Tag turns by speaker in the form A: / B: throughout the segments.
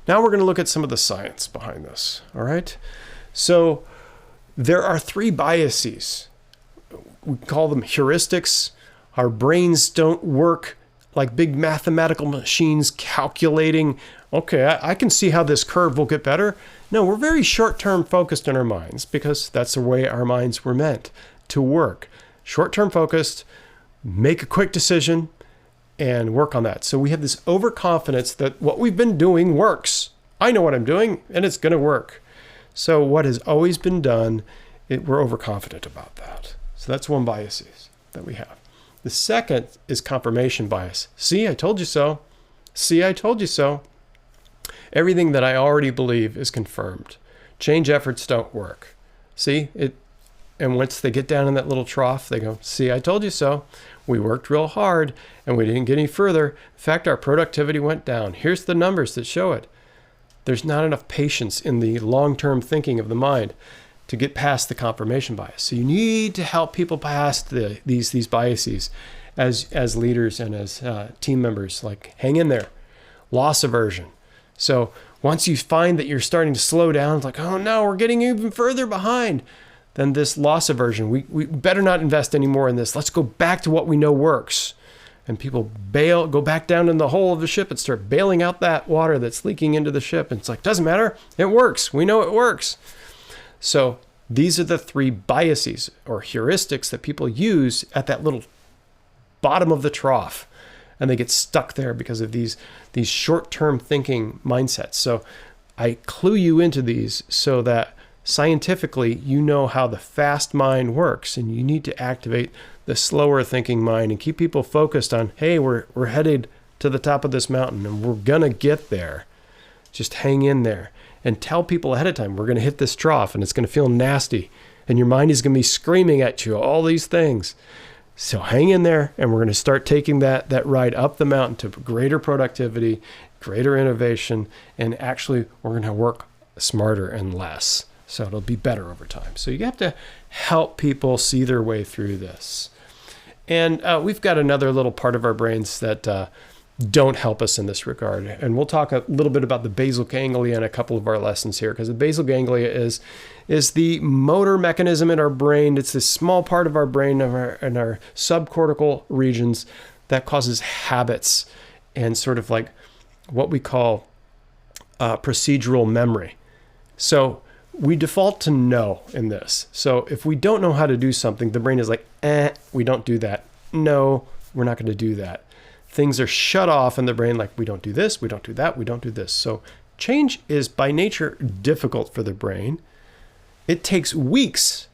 A: Now we're going to look at some of the science behind this. All right. So there are three biases. We call them heuristics. Our brains don't work like big mathematical machines calculating, okay, I can see how this curve will get better. No, we're very short-term focused in our minds because that's the way our minds were meant to work. Short-term focused, make a quick decision, and work on that. So we have this overconfidence that what we've been doing works. I know what I'm doing, and it's going to work. So what has always been done, we're overconfident about that. So that's one bias that we have. The second is confirmation bias. See, I told you so. See, I told you so. Everything that I already believe is confirmed. Change efforts don't work. See, and once they get down in that little trough, they go, see, I told you so. We worked real hard and we didn't get any further. In fact, our productivity went down. Here's the numbers that show it. There's not enough patience in the long-term thinking of the mind to get past the confirmation bias. So you need to help people past these biases as leaders and as team members. Like, hang in there. Loss aversion. So once you find that you're starting to slow down, it's like, oh no, we're getting even further behind. Then this loss aversion, we better not invest anymore in this. Let's go back to what we know works. And people go back down in the hole of the ship and start bailing out that water that's leaking into the ship. And it's like, doesn't matter. It works. We know it works. So these are the three biases or heuristics that people use at that little bottom of the trough. And they get stuck there because of these short-term thinking mindsets. So I clue you into these so that scientifically you know how the fast mind works, and you need to activate the slower thinking mind and keep people focused on, hey, we're headed to the top of this mountain and we're going to get there. Just hang in there. And tell people ahead of time, we're going to hit this trough and it's going to feel nasty. And your mind is going to be screaming at you, all these things. So hang in there, and we're going to start taking that ride up the mountain to greater productivity, greater innovation, and actually we're going to work smarter and less. So it'll be better over time. So you have to help people see their way through this. And we've got another little part of our brains that don't help us in this regard. And we'll talk a little bit about the basal ganglia in a couple of our lessons here, because the basal ganglia is the motor mechanism in our brain. It's this small part of our brain in our subcortical regions that causes habits and sort of like what we call procedural memory. So we default to no in this. So if we don't know how to do something, the brain is like, we don't do that. No, we're not going to do that. Things are shut off in the brain, like we don't do this, we don't do that, we don't do this. So change is by nature difficult for the brain. It takes weeks,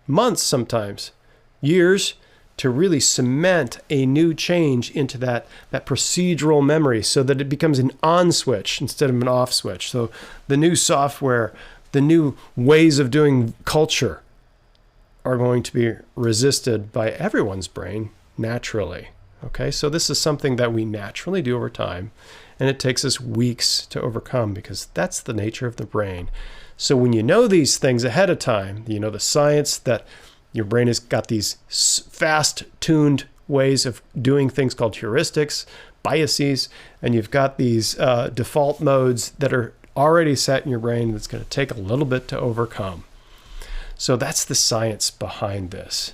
A: months sometimes, years to really cement a new change into that procedural memory so that it becomes an on switch instead of an off switch. So the new software, the new ways of doing culture are going to be resisted by everyone's brain naturally. Okay, so this is something that we naturally do over time, and it takes us weeks to overcome because that's the nature of the brain. So when you know these things ahead of time, you know the science that your brain has got these fast-tuned ways of doing things called heuristics, biases, and you've got these default modes that are already set in your brain that's going to take a little bit to overcome. So that's the science behind this.